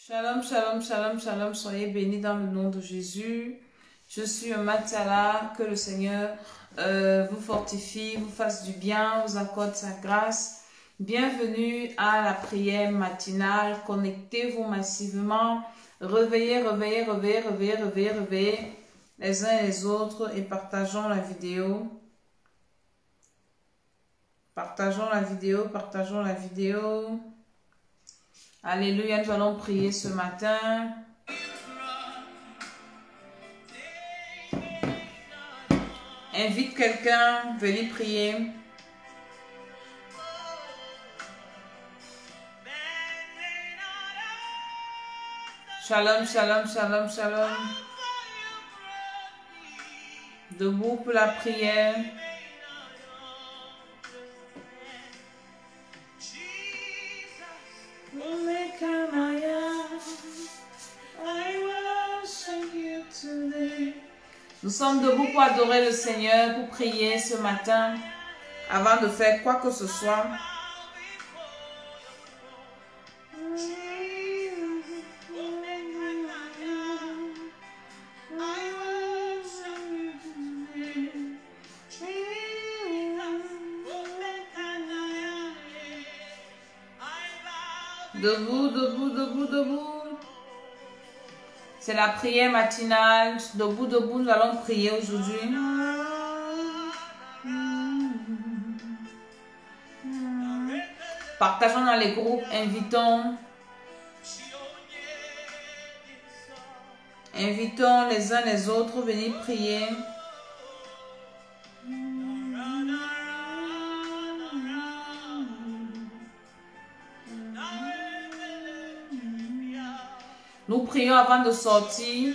Shalom, shalom, shalom, shalom, soyez bénis dans le nom de Jésus. Je suis un Matala, que le Seigneur vous fortifie, vous fasse du bien, vous accorde sa grâce. Bienvenue à la prière matinale, connectez-vous massivement, réveillez, réveillez, réveillez, réveillez, réveillez, réveillez les uns et les autres et partageons la vidéo. Partageons la vidéo, partageons la vidéo. Alléluia, nous allons prier ce matin. Invite quelqu'un, venez prier. Shalom, shalom, shalom, shalom. Debout pour la prière. Nous sommes debout pour adorer le Seigneur, pour prier ce matin, avant de faire quoi que ce soit. Debout, debout, debout, debout. C'est la prière matinale. Debout, debout, nous allons prier aujourd'hui. Partageons dans les groupes, invitons les uns les autres, venez prier. Nous prions avant de sortir.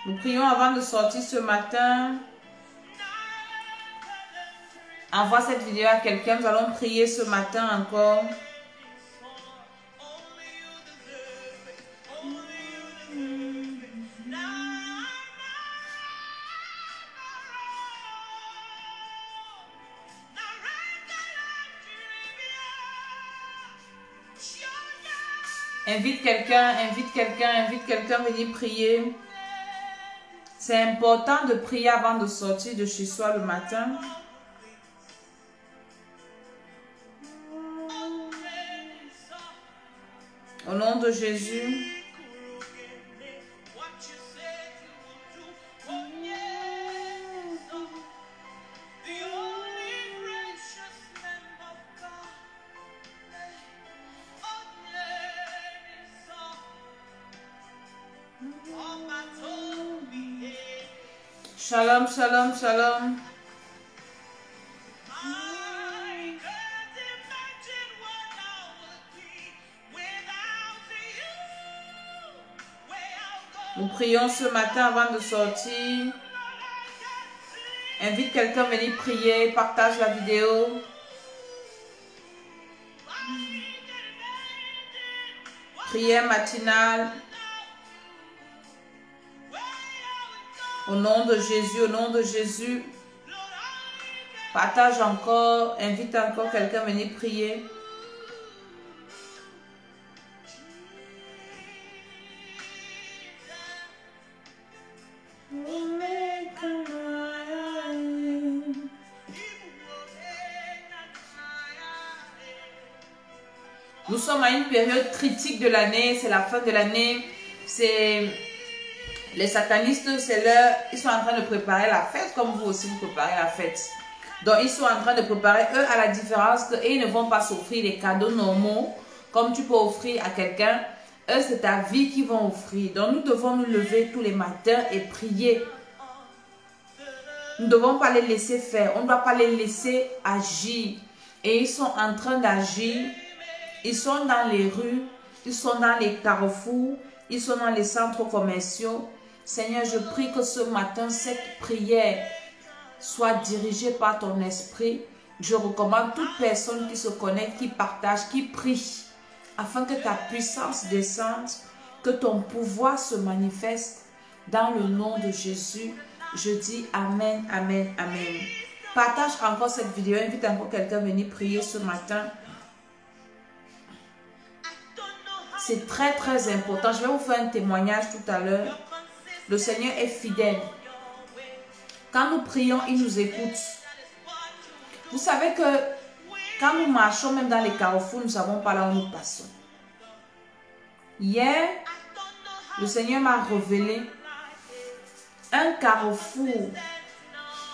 Nous prions avant de sortir ce matin. Envoie cette vidéo à quelqu'un. Nous allons prier ce matin encore. Invite quelqu'un, invite quelqu'un, invite quelqu'un, venez prier. C'est important de prier avant de sortir de chez soi le matin. Au nom de Jésus. Shalom, shalom, shalom. Nous prions ce matin avant de sortir. Invite quelqu'un à venir prier, partage la vidéo. Prière matinale. Au nom de Jésus, au nom de Jésus. Partage encore, invite encore quelqu'un à venir prier. Nous sommes à une période critique de l'année, c'est la fin de l'année, c'est les satanistes, c'est l'heure, ils sont en train de préparer la fête, comme vous aussi vous préparez la fête. Donc ils sont en train de préparer, eux, à la différence qu'ils ne vont pas s'offrir des cadeaux normaux, comme tu peux offrir à quelqu'un. Eux, c'est ta vie qu'ils vont offrir. Donc nous devons nous lever tous les matins et prier. Nous ne devons pas les laisser faire, on ne doit pas les laisser agir. Et ils sont en train d'agir. Ils sont dans les rues, ils sont dans les carrefours, ils sont dans les centres commerciaux. Seigneur, je prie que ce matin, cette prière soit dirigée par ton esprit. Je recommande toute personne qui se connecte, qui partage, qui prie, afin que ta puissance descende, que ton pouvoir se manifeste dans le nom de Jésus. je dis amen, amen, amen. Partage encore cette vidéo, invite encore quelqu'un à venir prier ce matin. C'est très très important. Je vais vous faire un témoignage tout à l'heure. Le Seigneur est fidèle. Quand nous prions, il nous écoute. Vous savez que quand nous marchons même dans les carrefours, nous ne savons pas là où nous passons. Hier, le Seigneur m'a révélé un carrefour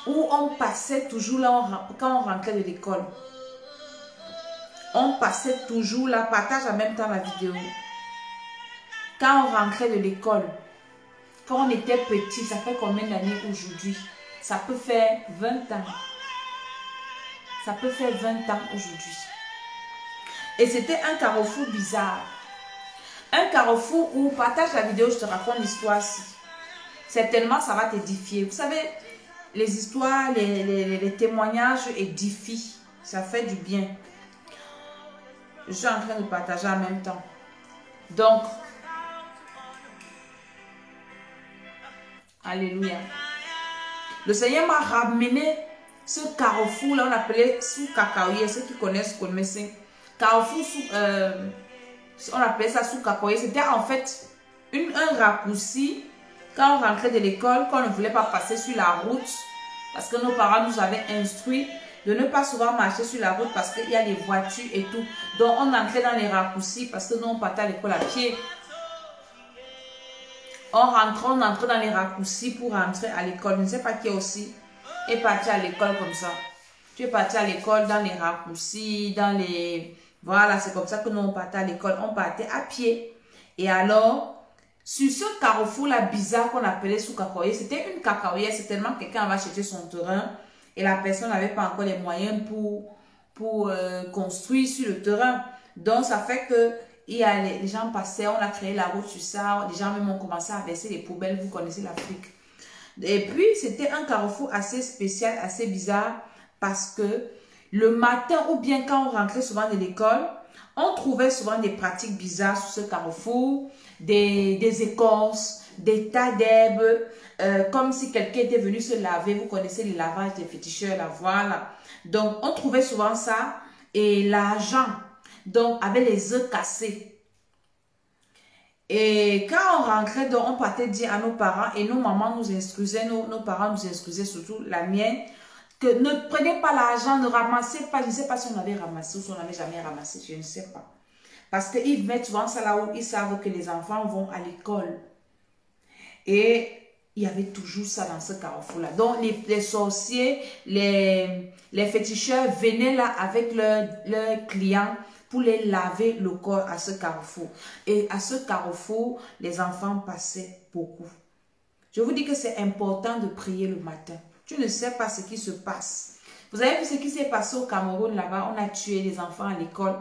où on passait toujours là quand on rentrait de l'école. On passait toujours là, partage en même temps la vidéo. Quand on rentrait de l'école, quand on était petit, ça fait combien d'années aujourd'hui? Ça peut faire 20 ans. Ça peut faire 20 ans aujourd'hui. Et c'était un carrefour bizarre. Un carrefour où, partage la vidéo, je te raconte l'histoire ici. Certainement, ça va t'édifier. Vous savez, les histoires, les témoignages édifient. Ça fait du bien. Je suis en train de partager en même temps. Donc, alléluia. Le Seigneur m'a ramené ce carrefour là, on appelait sous cacaoyer. Ceux qui connaissent. Carrefour on appelait ça sous cacaoyer. C'était en fait un raccourci. Quand on rentrait de l'école, quand on ne voulait pas passer sur la route, parce que nos parents nous avaient instruit de ne pas souvent marcher sur la route parce qu'il y a les voitures et tout. Donc on entrait dans les raccourcis parce que nous on partait à l'école à pied. On entrait dans les raccourcis pour rentrer à l'école. Je ne sais pas qui aussi est parti à l'école comme ça. Tu es parti à l'école dans les raccourcis, dans les... Voilà, c'est comme ça que nous on partait à l'école. On partait à pied. Et alors, sur ce carrefour-là bizarre qu'on appelait sous cacaoyer, c'était une cacaoyère. C'est tellement que quelqu'un va acheter son terrain et la personne n'avait pas encore les moyens pour construire sur le terrain. Donc, ça fait que les gens passaient, on a créé la route sur ça. Les gens même ont commencé à verser les poubelles. Vous connaissez l'Afrique. Et puis, c'était un carrefour assez spécial, assez bizarre parce que le matin ou bien quand on rentrait souvent de l'école, on trouvait souvent des pratiques bizarres sur ce carrefour, des écorces, des tas d'herbes, comme si quelqu'un était venu se laver. Vous connaissez les lavages des féticheurs, la voilà. Donc, on trouvait souvent ça et l'argent, donc avec les œufs cassés. Et quand on rentrait, donc, on partait dire à nos parents et nos mamans nous instruisaient, nos parents nous instruisaient, surtout la mienne, que ne prenez pas l'argent, ne ramassez pas. Je ne sais pas si on avait ramassé ou si on n'avait jamais ramassé, je ne sais pas. Parce qu'ils mettent souvent ça là où ils savent que les enfants vont à l'école. Et il y avait toujours ça dans ce carrefour-là. Donc les sorciers, les féticheurs venaient là avec leurs clients pour les laver le corps à ce carrefour. Et à ce carrefour, les enfants passaient beaucoup. Je vous dis que c'est important de prier le matin. Tu ne sais pas ce qui se passe. Vous avez vu ce qui s'est passé au Cameroun là-bas? On a tué des enfants à l'école.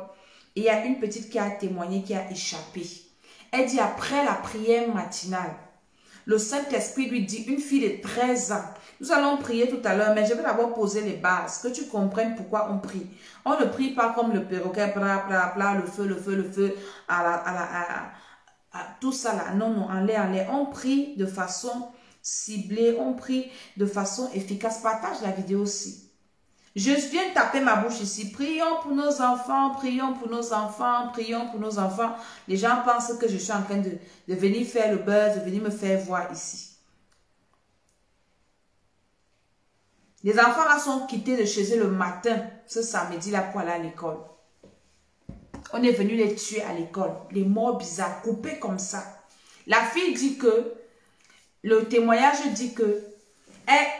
Et il y a une petite qui a témoigné, qui a échappé. Elle dit après la prière matinale, le Saint-Esprit lui dit, une fille de 13 ans, nous allons prier tout à l'heure, mais je vais d'abord poser les bases, que tu comprennes pourquoi on prie. On ne prie pas comme le perroquet, bla, bla, bla, le feu, tout ça là. Non, non, en l'air. On prie de façon ciblée, on prie de façon efficace. Partage la vidéo aussi. Je viens de taper ma bouche ici. Prions pour nos enfants, prions pour nos enfants, prions pour nos enfants. Les gens pensent que je suis en train de venir faire le buzz, de venir me faire voir ici. Les enfants là sont quittés de chez eux le matin, ce samedi-là pour aller à l'école. On est venu les tuer à l'école. Les morts bizarres, coupés comme ça. La fille dit que, le témoignage dit que,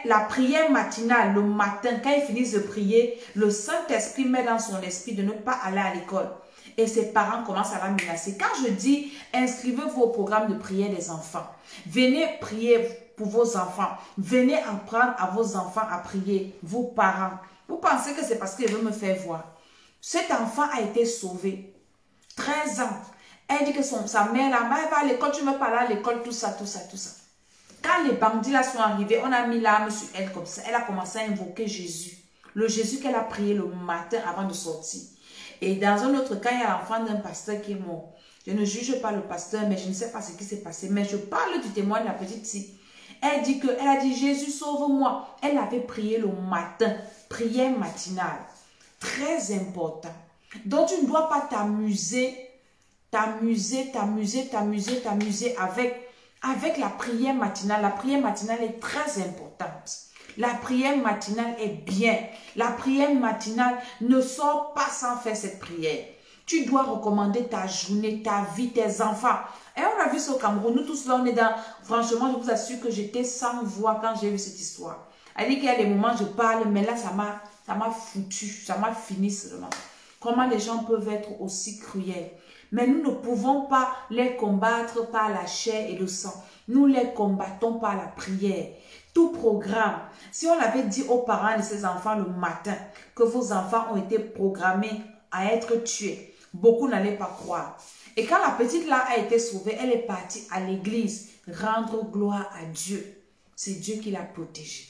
la prière matinale, le matin, quand ils finissent de prier, le Saint-Esprit met dans son esprit de ne pas aller à l'école. Et ses parents commencent à la menacer. Quand je dis, inscrivez-vous au programme de prière des enfants. Venez prier pour vos enfants. Venez apprendre à vos enfants à prier, vos parents. Vous pensez que c'est parce qu'il veut me faire voir. Cet enfant a été sauvé. 13 ans. Elle dit que sa mère, la mère va à l'école, tu ne veux pas aller à l'école, tout ça. Quand les bandits là sont arrivés, on a mis l'arme sur elle comme ça. Elle a commencé à invoquer Jésus. Le Jésus qu'elle a prié le matin avant de sortir. Et dans un autre cas, il y a l'enfant d'un pasteur qui est mort. Je ne juge pas le pasteur, mais je ne sais pas ce qui s'est passé. Mais je parle du témoin de la petite fille. Elle dit que, elle a dit, Jésus, sauve-moi. Elle avait prié le matin, prière matinale. Très important. Donc, tu ne dois pas t'amuser avec la prière matinale. La prière matinale est très importante. La prière matinale est bien. La prière matinale ne sort pas sans faire cette prière. Tu dois recommander ta journée, ta vie, tes enfants. Et on a vu ça au Cameroun. Nous tous là, on est dans... Franchement, je vous assure que j'étais sans voix quand j'ai vu cette histoire. Elle dit qu'il y a des moments, je parle, mais là, ça m'a foutu. Ça m'a fini seulement. Comment les gens peuvent être aussi cruels. Mais nous ne pouvons pas les combattre par la chair et le sang. Nous les combattons par la prière. Tout programme. Si on avait dit aux parents de ces enfants le matin que vos enfants ont été programmés à être tués, beaucoup n'allaient pas croire. Et quand la petite là a été sauvée, elle est partie à l'église rendre gloire à Dieu. C'est Dieu qui l'a protégée.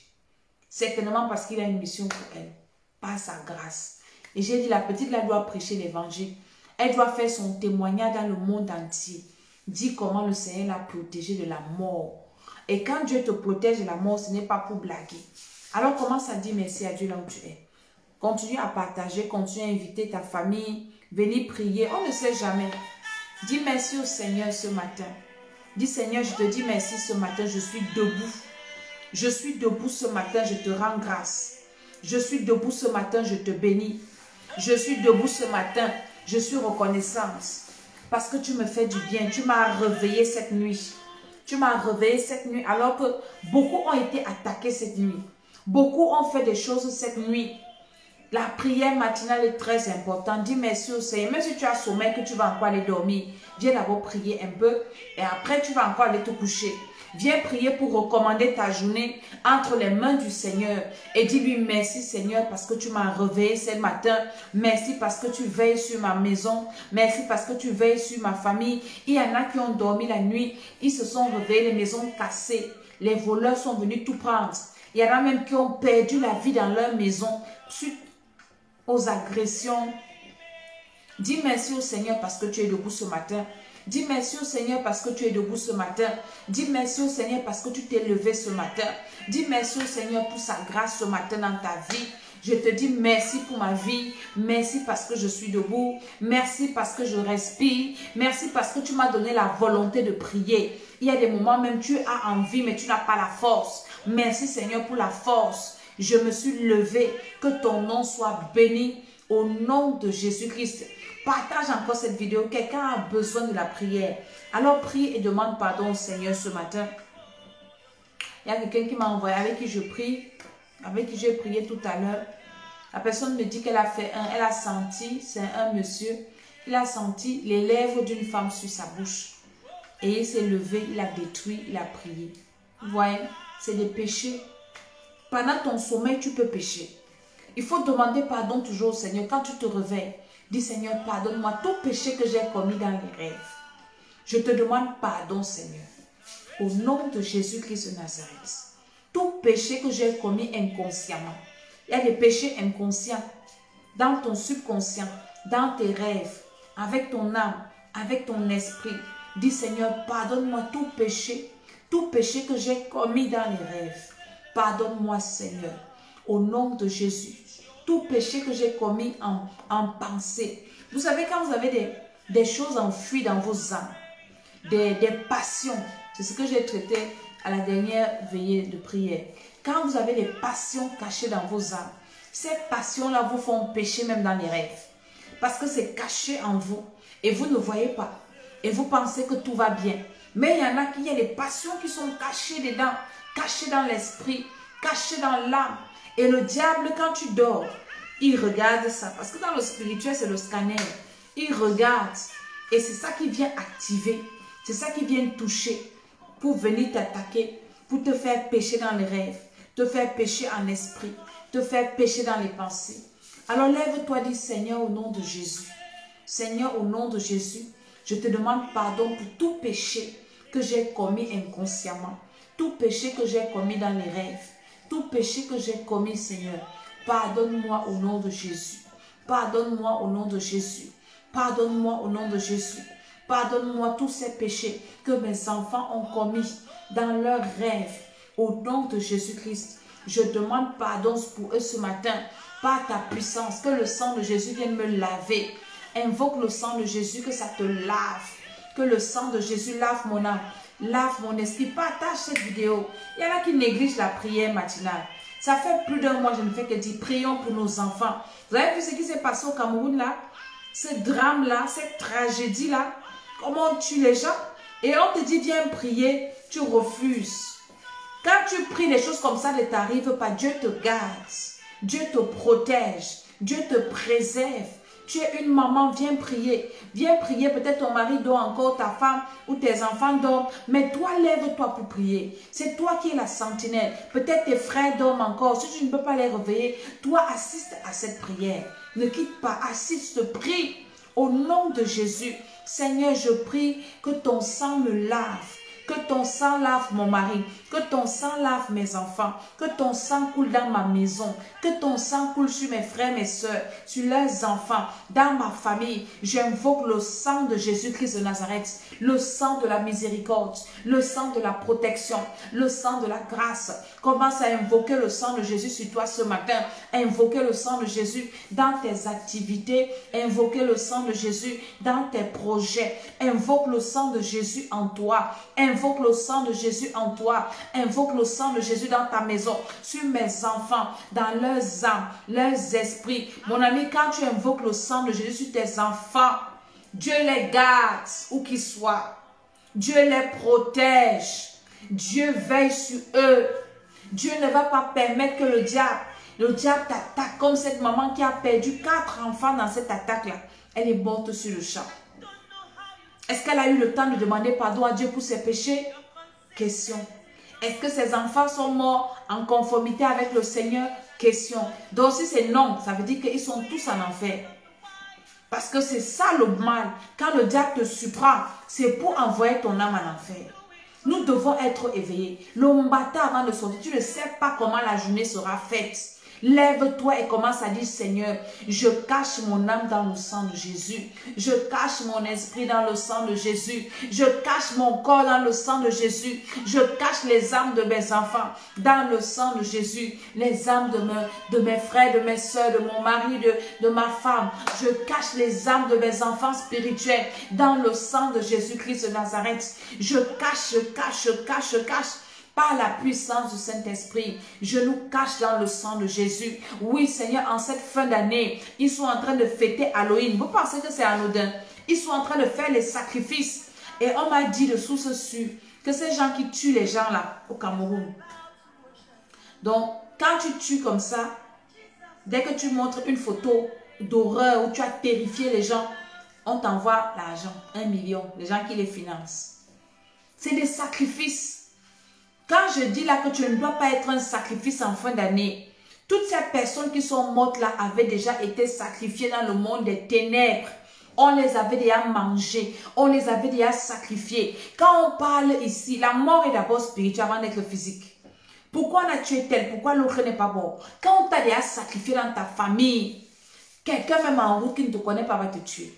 Certainement parce qu'il a une mission pour elle, par sa grâce. Et j'ai dit, la petite là doit prêcher l'évangile. Elle doit faire son témoignage dans le monde entier. Dis comment le Seigneur l'a protégée de la mort. Et quand Dieu te protège de la mort, ce n'est pas pour blaguer. Alors commence à dire merci à Dieu là où tu es. Continue à partager, continue à inviter ta famille, venir prier. On ne sait jamais. Dis merci au Seigneur ce matin. Dis Seigneur, je te dis merci ce matin, je suis debout. Je suis debout ce matin, je te rends grâce. Je suis debout ce matin, je te bénis. Je suis debout ce matin, je suis reconnaissante. Parce que tu me fais du bien, tu m'as réveillé cette nuit. Tu m'as réveillé cette nuit alors que beaucoup ont été attaqués cette nuit. Beaucoup ont fait des choses cette nuit. La prière matinale est très importante. Dis merci au Seigneur. Même si tu as sommeil, que tu vas encore aller dormir, viens d'abord prier un peu et après tu vas encore aller te coucher. Viens prier pour recommander ta journée entre les mains du Seigneur et dis-lui merci Seigneur parce que tu m'as réveillé ce matin. Merci parce que tu veilles sur ma maison. Merci parce que tu veilles sur ma famille. Il y en a qui ont dormi la nuit. Ils se sont réveillés, les maisons cassées. Les voleurs sont venus tout prendre. Il y en a même qui ont perdu la vie dans leur maison suite aux agressions. Dis merci au Seigneur parce que tu es debout ce matin. Dis merci au Seigneur parce que tu es debout ce matin. Dis merci au Seigneur parce que tu t'es levé ce matin. Dis merci au Seigneur pour sa grâce ce matin dans ta vie. Je te dis merci pour ma vie. Merci parce que je suis debout. Merci parce que je respire. Merci parce que tu m'as donné la volonté de prier. Il y a des moments même tu as envie mais tu n'as pas la force. Merci Seigneur pour la force. Je me suis levé. Que ton nom soit béni au nom de Jésus-Christ. Partage encore cette vidéo. Quelqu'un a besoin de la prière. Alors prie et demande pardon au Seigneur ce matin. Il y a quelqu'un qui m'a envoyé, avec qui je prie, avec qui j'ai prié tout à l'heure. La personne me dit qu'elle a fait elle a senti, c'est un monsieur, il a senti les lèvres d'une femme sur sa bouche. Et il s'est levé, il a détruit, il a prié. Vous voyez, c'est des péchés. Pendant ton sommeil, tu peux pécher. Il faut demander pardon toujours au Seigneur. Quand tu te réveilles, dis Seigneur, pardonne-moi tout péché que j'ai commis dans les rêves. Je te demande pardon, Seigneur. Au nom de Jésus-Christ de Nazareth. Tout péché que j'ai commis inconsciemment. Il y a des péchés inconscients dans ton subconscient, dans tes rêves, avec ton âme, avec ton esprit. Dis Seigneur, pardonne-moi tout péché que j'ai commis dans les rêves. Pardonne-moi Seigneur. Au nom de Jésus. Tout péché que j'ai commis en pensée. Vous savez, quand vous avez des choses enfouies dans vos âmes, des passions, c'est ce que j'ai traité à la dernière veillée de prière. Quand vous avez des passions cachées dans vos âmes, ces passions-là vous font pécher même dans les rêves. Parce que c'est caché en vous et vous ne voyez pas. Et vous pensez que tout va bien. Mais il y en a qui ont des passions qui sont cachées dedans, cachées dans l'esprit, cachées dans l'âme. Et le diable, quand tu dors, il regarde ça. Parce que dans le spirituel, c'est le scanner. Il regarde. Et c'est ça qui vient activer. C'est ça qui vient toucher. Pour venir t'attaquer. Pour te faire pécher dans les rêves. Te faire pécher en esprit. Te faire pécher dans les pensées. Alors lève-toi, dis Seigneur au nom de Jésus. Seigneur au nom de Jésus. Je te demande pardon pour tout péché que j'ai commis inconsciemment. Tout péché que j'ai commis dans les rêves. Tout péché que j'ai commis, Seigneur, pardonne-moi au nom de Jésus. Pardonne-moi au nom de Jésus. Pardonne-moi au nom de Jésus. Pardonne-moi tous ces péchés que mes enfants ont commis dans leurs rêves, Au nom de Jésus-Christ, je demande pardon pour eux ce matin, par ta puissance, que le sang de Jésus vienne me laver. Invoque le sang de Jésus, que ça te lave. Que le sang de Jésus lave mon âme, lave mon esprit. Partage cette vidéo. Il y en a qui négligent la prière matinale. Ça fait plus d'un mois, je ne fais que dire, prions pour nos enfants. Vous avez vu ce qui s'est passé au Cameroun là? Ce drame-là, cette tragédie-là, comment on tue les gens? Et on te dit, viens prier, tu refuses. Quand tu pries, les choses comme ça ne t'arrivent pas. Dieu te garde, Dieu te protège, Dieu te préserve. Tu es une maman, viens prier. Viens prier, peut-être ton mari dort encore, ta femme ou tes enfants dorment. Mais toi, lève-toi pour prier. C'est toi qui es la sentinelle. Peut-être tes frères dorment encore. Si tu ne peux pas les réveiller, toi, assiste à cette prière. Ne quitte pas, assiste, prie. Au nom de Jésus, Seigneur, je prie que ton sang me lave. Que ton sang lave mon mari, que ton sang lave mes enfants, que ton sang coule dans ma maison, que ton sang coule sur mes frères, mes soeurs, sur leurs enfants, dans ma famille. J'invoque le sang de Jésus-Christ de Nazareth, le sang de la miséricorde, le sang de la protection, le sang de la grâce. Commence à invoquer le sang de Jésus sur toi ce matin. Invoquer le sang de Jésus dans tes activités. Invoquer le sang de Jésus dans tes projets. Invoque le sang de Jésus en toi. Invoque le sang de Jésus en toi. Invoque le sang de Jésus dans ta maison, sur mes enfants, dans leurs âmes, leurs esprits. Mon ami, quand tu invoques le sang de Jésus sur tes enfants, Dieu les garde où qu'ils soient. Dieu les protège. Dieu veille sur eux. Dieu ne va pas permettre que le diable t'attaque comme cette maman qui a perdu 4 enfants dans cette attaque-là. Elle est morte sur le champ. Est-ce qu'elle a eu le temps de demander pardon à Dieu pour ses péchés? Question. Est-ce que ses enfants sont morts en conformité avec le Seigneur? Question. Donc si c'est non, ça veut dire qu'ils sont tous en enfer. Parce que c'est ça le mal. Quand le diable te surprend, c'est pour envoyer ton âme en enfer. Nous devons être éveillés. Le matin avant de sortir, tu ne sais pas comment la journée sera faite. Lève-toi et commence à dire, Seigneur, je cache mon âme dans le sang de Jésus. Je cache mon esprit dans le sang de Jésus. Je cache mon corps dans le sang de Jésus. Je cache les âmes de mes enfants dans le sang de Jésus. Les âmes de mes frères, de mes soeurs, de mon mari, de ma femme. Je cache les âmes de mes enfants spirituels dans le sang de Jésus-Christ de Nazareth. Je cache. Par la puissance du Saint-Esprit, je nous cache dans le sang de Jésus. Oui, Seigneur, en cette fin d'année, ils sont en train de fêter Halloween. Vous pensez que c'est anodin? Ils sont en train de faire les sacrifices. Et on m'a dit de source sûre que ces gens qui tuent les gens là, au Cameroun. Donc, quand tu tues comme ça, dès que tu montres une photo d'horreur où tu as terrifié les gens, on t'envoie l'argent, 1 million, les gens qui les financent. C'est des sacrifices. Quand je dis là que tu ne dois pas être un sacrifice en fin d'année, toutes ces personnes qui sont mortes là avaient déjà été sacrifiées dans le monde des ténèbres. On les avait déjà mangées, on les avait déjà sacrifiées. Quand on parle ici, la mort est d'abord spirituelle avant d'être physique. Pourquoi on a tué tel? Pourquoi l'autre n'est pas mort? Quand on t'a déjà sacrifié dans ta famille, quelqu'un même en route qui ne te connaît pas va te tuer.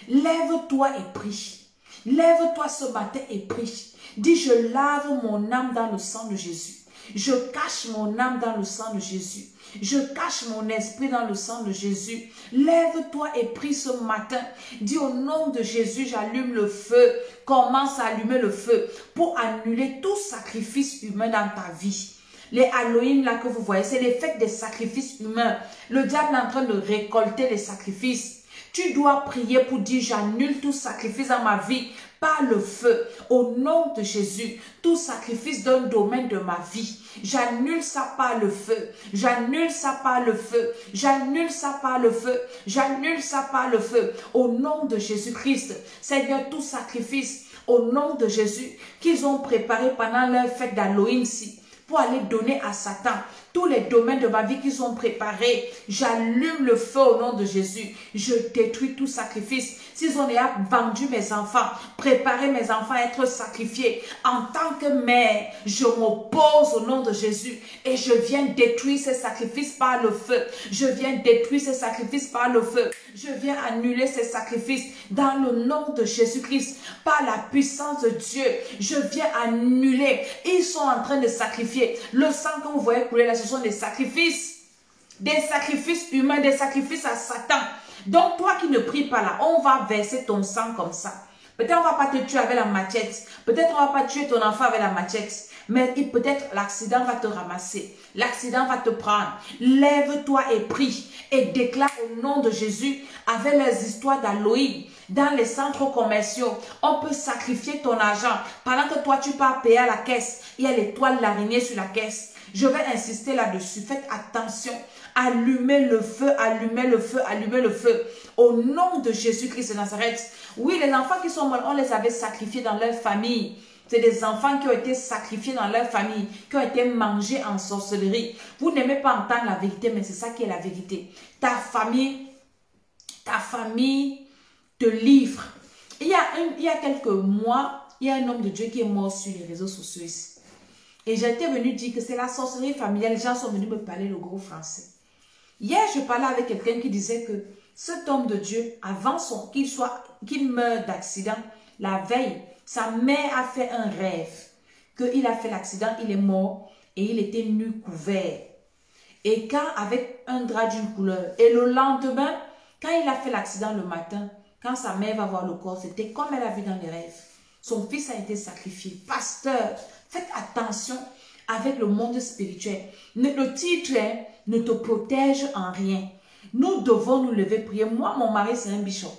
Lève-toi et prie. Lève-toi ce matin et prie. Dis, je lave mon âme dans le sang de Jésus. Je cache mon âme dans le sang de Jésus. Je cache mon esprit dans le sang de Jésus. Lève-toi et prie ce matin. Dis, au nom de Jésus, j'allume le feu. Commence à allumer le feu pour annuler tout sacrifice humain dans ta vie. Les Halloween là que vous voyez, c'est les fêtes des sacrifices humains. Le diable est en train de récolter les sacrifices. Tu dois prier pour dire, j'annule tout sacrifice dans ma vie par le feu. Au nom de Jésus, tout sacrifice d'un domaine de ma vie, j'annule ça par le feu. J'annule ça par le feu. J'annule ça par le feu. J'annule ça par le feu. Au nom de Jésus-Christ, Seigneur, tout sacrifice, au nom de Jésus, qu'ils ont préparé pendant leur fête d'Halloween-ci, pour aller donner à Satan tous les domaines de ma vie qu'ils ont préparés. J'allume le feu au nom de Jésus. Je détruis tout sacrifice. s'ils ont déjà vendu mes enfants, préparé mes enfants à être sacrifiés, en tant que mère, je m'oppose au nom de Jésus et je viens détruire ces sacrifices par le feu. Je viens détruire ces sacrifices par le feu. Je viens annuler ces sacrifices dans le nom de Jésus-Christ, par la puissance de Dieu. Je viens annuler. Ils sont en train de sacrifier. Le sang que vous voyez couler là, ce sont des sacrifices humains, des sacrifices à Satan. Donc toi qui ne pries pas là, on va verser ton sang comme ça. Peut-être on ne va pas te tuer avec la machette. Peut-être on ne va pas tuer ton enfant avec la machette. Mais peut-être l'accident va te ramasser. L'accident va te prendre. Lève-toi et prie. Et déclare au nom de Jésus, avec les histoires d'Halloween, dans les centres commerciaux, on peut sacrifier ton argent. Pendant que toi tu pars payer à la caisse, il y a l'étoile d'araignée sur la caisse. Je vais insister là-dessus. Faites attention. Allumez le feu, allumez le feu, allumez le feu. Au nom de Jésus-Christ de Nazareth. Oui, les enfants qui sont morts, on les avait sacrifiés dans leur famille. C'est des enfants qui ont été sacrifiés dans leur famille, qui ont été mangés en sorcellerie. Vous n'aimez pas entendre la vérité, mais c'est ça qui est la vérité. Ta famille te livre. Il y a quelques mois, il y a un homme de Dieu qui est mort sur les réseaux sociaux ici. Et j'étais venue dire que c'est la sorcellerie familiale. Les gens sont venus me parler le gros français. Hier, je parlais avec quelqu'un qui disait que cet homme de Dieu, avant qu'il meure d'accident, la veille, sa mère a fait un rêve. Qu'il a fait l'accident, il est mort et il était nu couvert. Et quand, avec un drap d'une couleur. Et le lendemain, quand il a fait l'accident le matin, quand sa mère va voir le corps, c'était comme elle a vu dans les rêves. Son fils a été sacrifié. Pasteur, faites attention avec le monde spirituel. Le titre ne te protège en rien. Nous devons nous lever prier. Moi, mon mari, c'est un bishop.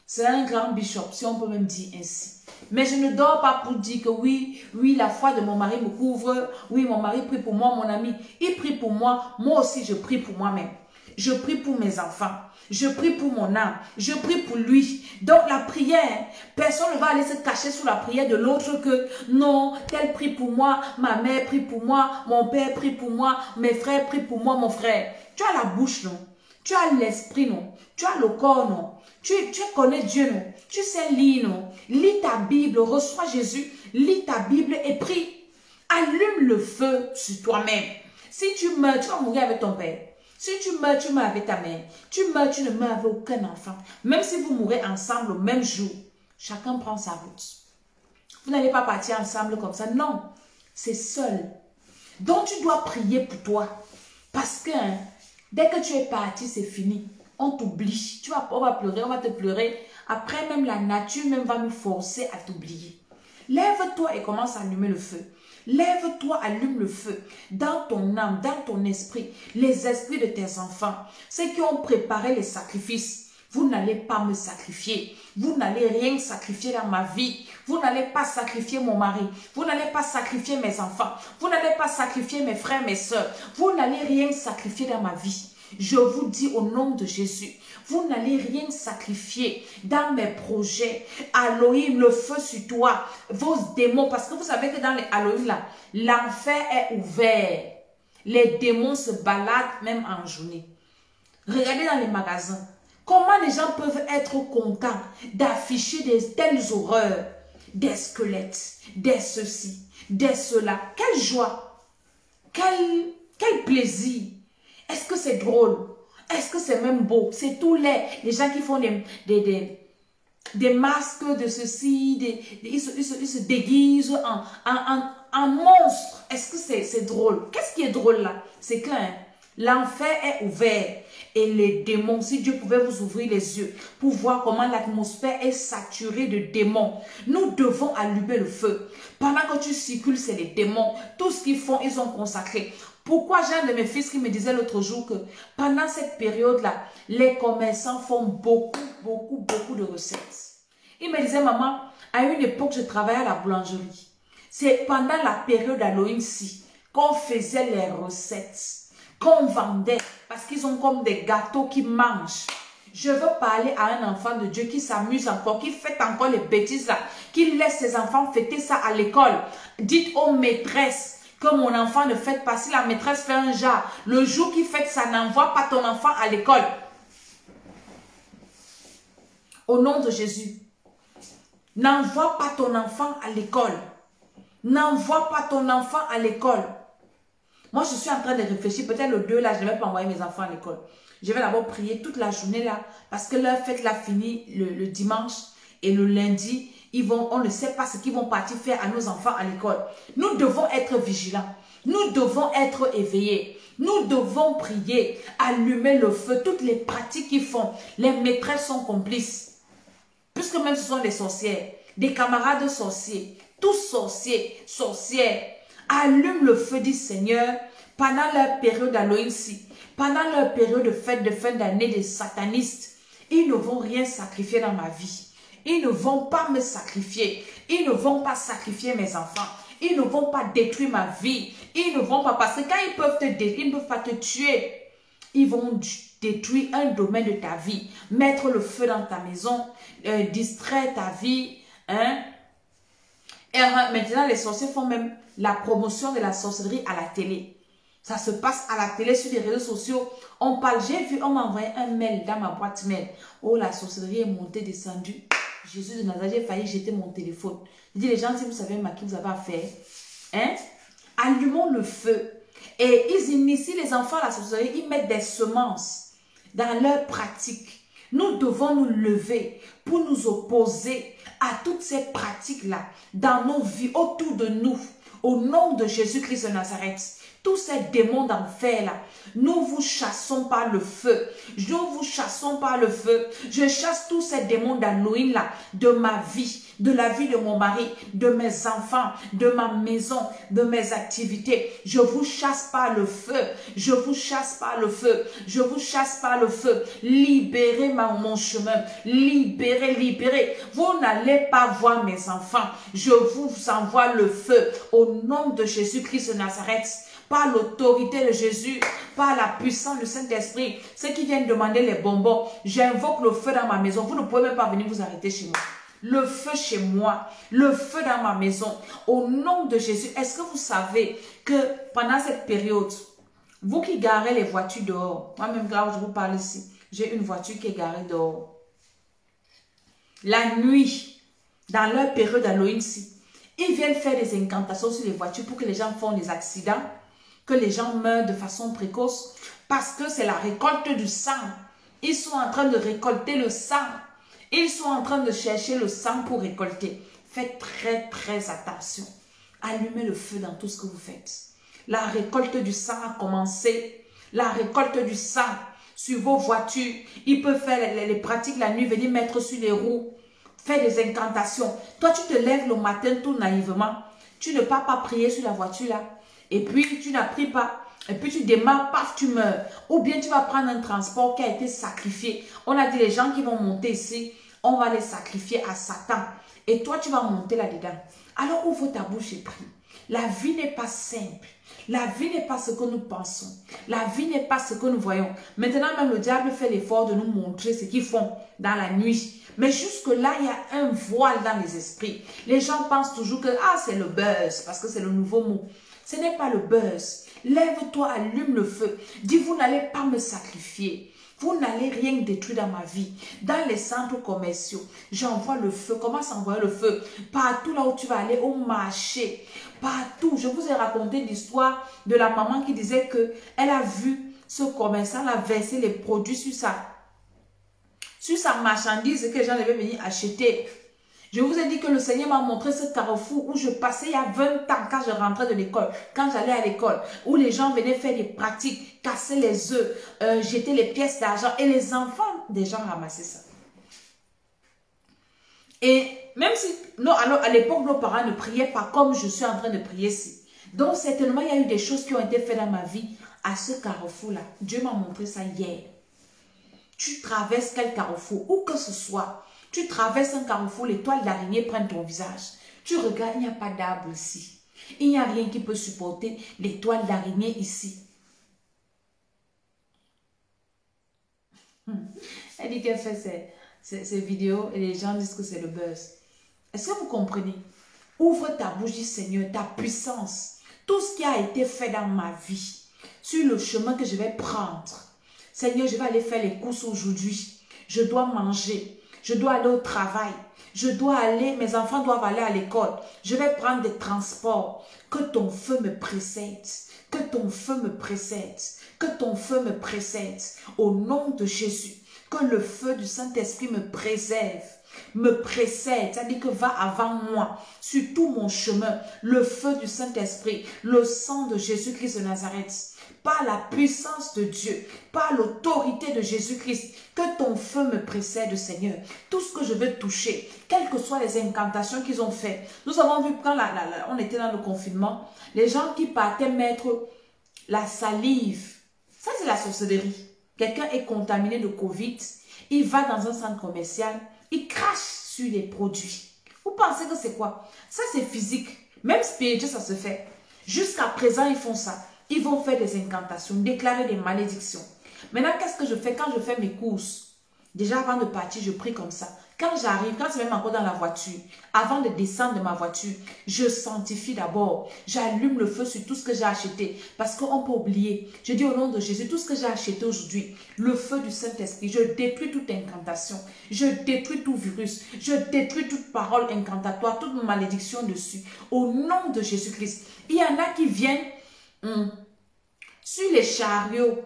C'est un grand bishop, si on peut même dire ainsi. Mais je ne dors pas pour dire que oui, la foi de mon mari me couvre. Oui, mon mari prie pour moi, mon ami. Il prie pour moi. Moi aussi, je prie pour moi-même. Je prie pour mes enfants. Je prie pour mon âme. Je prie pour lui. Donc la prière, personne ne va aller se cacher sous la prière de l'autre que non, tel prie pour moi, ma mère prie pour moi, mon père prie pour moi, mes frères prient pour moi, mon frère. Tu as la bouche, non? Tu as l'esprit, non? Tu as le corps, non? Tu connais Dieu, non? Tu sais lire, non? Lis ta Bible, reçois Jésus, lis ta Bible et prie. Allume le feu sur toi-même. Si tu meurs, tu vas mourir avec ton père. Si tu meurs avec ta mère. Tu meurs, tu ne meurs avec aucun enfant. Même si vous mourrez ensemble le même jour, chacun prend sa route. Vous n'allez pas partir ensemble comme ça. Non, c'est seul. Donc tu dois prier pour toi. Parce que dès que tu es parti, c'est fini. On t'oublie. On va pleurer, on va te pleurer. Après, même la nature même va nous forcer à t'oublier. Lève-toi et commence à allumer le feu. Lève-toi, allume le feu dans ton âme, dans ton esprit, les esprits de tes enfants, ceux qui ont préparé les sacrifices. Vous n'allez pas me sacrifier. Vous n'allez rien sacrifier dans ma vie. Vous n'allez pas sacrifier mon mari. Vous n'allez pas sacrifier mes enfants. Vous n'allez pas sacrifier mes frères, mes soeurs. Vous n'allez rien sacrifier dans ma vie. Je vous dis au nom de Jésus, vous n'allez rien sacrifier dans mes projets. Halloween, le feu sur toi, vos démons. Parce que vous savez que dans les Halloween, là, l'enfer est ouvert. Les démons se baladent même en journée. Regardez dans les magasins. Comment les gens peuvent être contents d'afficher des telles horreurs, des squelettes, des ceci, des cela. Quelle joie, quel plaisir. Est-ce que c'est drôle? Est-ce que c'est même beau? C'est tous les gens qui font des masques de ceci, ils se déguisent en monstres. Est-ce que c'est drôle? Qu'est-ce qui est drôle là? C'est clair. L'enfer est ouvert. Et les démons, si Dieu pouvait vous ouvrir les yeux pour voir comment l'atmosphère est saturée de démons, nous devons allumer le feu. Pendant que tu circules, c'est les démons. Tout ce qu'ils font, ils ont consacré. Pourquoi j'ai un de mes fils qui me disait l'autre jour que pendant cette période-là, les commerçants font beaucoup de recettes. Il me disait, maman, à une époque, je travaillais à la boulangerie. C'est pendant la période Halloween-ci qu'on faisait les recettes, qu'on vendait, parce qu'ils ont comme des gâteaux qui mangent. Je veux parler à un enfant de Dieu qui s'amuse encore, qui fait encore les bêtises là, qui laisse ses enfants fêter ça à l'école. Dites aux maîtresses que mon enfant ne fête pas. Si la maîtresse fait un jar, le jour qu'il fête ça, n'envoie pas ton enfant à l'école. Au nom de Jésus. N'envoie pas ton enfant à l'école. N'envoie pas ton enfant à l'école. Moi, je suis en train de réfléchir. Peut-être le 2 là, je ne vais pas envoyer mes enfants à l'école. Je vais d'abord prier toute la journée là. Parce que leur fête là finit le dimanche. Et le lundi, on ne sait pas ce qu'ils vont partir faire à nos enfants à l'école. Nous devons être vigilants. Nous devons être éveillés. Nous devons prier, allumer le feu. Toutes les pratiques qu'ils font, les maîtresses sont complices. Puisque même ce sont des sorcières, des camarades sorciers, tous sorciers, sorcières. Allume le feu du Seigneur pendant leur période d'Halloween-ci, pendant leur période de fête de fin d'année des satanistes. Ils ne vont rien sacrifier dans ma vie. Ils ne vont pas me sacrifier. Ils ne vont pas sacrifier mes enfants. Ils ne vont pas détruire ma vie. Ils ne vont pas, parce que quand ils peuvent te détruire, ils ne peuvent pas te tuer. Ils vont détruire un domaine de ta vie, mettre le feu dans ta maison, distraire ta vie. Hein? Et maintenant, les sorciers font même la promotion de la sorcellerie à la télé. Ça se passe à la télé, sur les réseaux sociaux. On parle, j'ai vu, on m'a envoyé un mail dans ma boîte mail. Oh, la sorcellerie est montée, descendue. Jésus de Nazareth, j'ai failli jeter mon téléphone. Je dis, les gens, si vous savez à qui vous avez affaire, hein? Allumons le feu. Et ils initient les enfants à la sorcellerie, ils mettent des semences dans leur pratique. Nous devons nous lever pour nous opposer à toutes ces pratiques-là dans nos vies, autour de nous, au nom de Jésus-Christ de Nazareth. Tous ces démons d'enfer là, nous vous chassons par le feu. Nous vous chassons par le feu. Je chasse tous ces démons d'Halloween là, de ma vie, de la vie de mon mari, de mes enfants, de ma maison, de mes activités. Je vous chasse par le feu. Je vous chasse par le feu. Je vous chasse par le feu. Libérez mon chemin. Libérez, libérez. Vous n'allez pas voir mes enfants. Je vous envoie le feu au nom de Jésus-Christ de Nazareth. Par l'autorité de Jésus, par la puissance du Saint-Esprit, ceux qui viennent demander les bonbons, j'invoque le feu dans ma maison. Vous ne pouvez même pas venir vous arrêter chez moi. Le feu chez moi, le feu dans ma maison. Au nom de Jésus, est-ce que vous savez que pendant cette période, vous qui garez les voitures dehors, moi-même quand je vous parle ici, j'ai une voiture qui est garée dehors. La nuit, dans leur période d'Halloween-ci, ils viennent faire des incantations sur les voitures pour que les gens font des accidents, que les gens meurent de façon précoce, parce que c'est la récolte du sang. Ils sont en train de récolter le sang. Ils sont en train de chercher le sang pour récolter. Faites très très attention. Allumez le feu dans tout ce que vous faites. La récolte du sang a commencé. La récolte du sang sur vos voitures. Ils peuvent faire les pratiques la nuit, venir mettre sur les roues, faire des incantations. Toi, tu te lèves le matin tout naïvement. Tu ne pars pas prier sur la voiture là. Et puis, tu n'as pris pas. Et puis, tu démarres, paf, tu meurs. Ou bien, tu vas prendre un transport qui a été sacrifié. On a dit, les gens qui vont monter ici, on va les sacrifier à Satan. Et toi, tu vas monter là-dedans. Alors, ouvre ta bouche et prie. La vie n'est pas simple. La vie n'est pas ce que nous pensons. La vie n'est pas ce que nous voyons. Maintenant, même le diable fait l'effort de nous montrer ce qu'ils font dans la nuit. Mais jusque-là, il y a un voile dans les esprits. Les gens pensent toujours que, ah, c'est le buzz, parce que c'est le nouveau mot. Ce n'est pas le buzz. Lève-toi, allume le feu. Dis, vous n'allez pas me sacrifier. Vous n'allez rien détruire dans ma vie. Dans les centres commerciaux, j'envoie le feu. Commence à envoyer le feu. Partout là où tu vas aller, au marché. Partout. Je vous ai raconté l'histoire de la maman qui disait que elle a vu ce commerçant là verser les produits sur sa marchandise que les gens devaient venir acheter. Je vous ai dit que le Seigneur m'a montré ce carrefour où je passais il y a 20 ans quand je rentrais de l'école, quand j'allais à l'école, où les gens venaient faire des pratiques, casser les œufs, jeter les pièces d'argent et les enfants des gens ramassaient ça. Et même si, non, alors à l'époque, nos parents ne priaient pas comme je suis en train de prier ici. Donc certainement, il y a eu des choses qui ont été faites dans ma vie à ce carrefour-là. Dieu m'a montré ça hier. Tu traverses quel carrefour, où que ce soit. Tu traverses un carrefour, les toiles d'araignée prennent ton visage. Tu regardes, il n'y a pas d'arbre ici. Il n'y a rien qui peut supporter les toiles d'araignée ici. Elle dit qu'elle fait ces vidéos et les gens disent que c'est le buzz. Est-ce que vous comprenez? Ouvre ta bouche, dis Seigneur, ta puissance, tout ce qui a été fait dans ma vie, sur le chemin que je vais prendre. Seigneur, je vais aller faire les courses aujourd'hui. Je dois manger. Je dois aller au travail. Je dois aller, mes enfants doivent aller à l'école. Je vais prendre des transports. Que ton feu me précède. Que ton feu me précède. Que ton feu me précède. Au nom de Jésus. Que le feu du Saint-Esprit me préserve. Me précède, c'est-à-dire que va avant moi sur tout mon chemin, le feu du Saint-Esprit, le sang de Jésus-Christ de Nazareth, par la puissance de Dieu, par l'autorité de Jésus-Christ, que ton feu me précède, Seigneur. Tout ce que je veux toucher, quelles que soient les incantations qu'ils ont faites. Nous avons vu quand on était dans le confinement, les gens qui partaient mettre la salive, ça c'est la sorcellerie. Quelqu'un est contaminé de Covid, il va dans un centre commercial, il crache sur les produits. Vous pensez que c'est quoi? Ça, c'est physique. Même spirituel, ça se fait. Jusqu'à présent, ils font ça. Ils vont faire des incantations, déclarer des malédictions. Maintenant, qu'est-ce que je fais quand je fais mes courses? Déjà, avant de partir, je prie comme ça. Quand j'arrive, quand c'est même encore dans la voiture, avant de descendre de ma voiture, je sanctifie d'abord. J'allume le feu sur tout ce que j'ai acheté. Parce qu'on peut oublier. Je dis au nom de Jésus, tout ce que j'ai acheté aujourd'hui, le feu du Saint-Esprit, je détruis toute incantation. Je détruis tout virus. Je détruis toute parole incantatoire, toute malédiction dessus. Au nom de Jésus-Christ. Il y en a qui viennent sur les chariots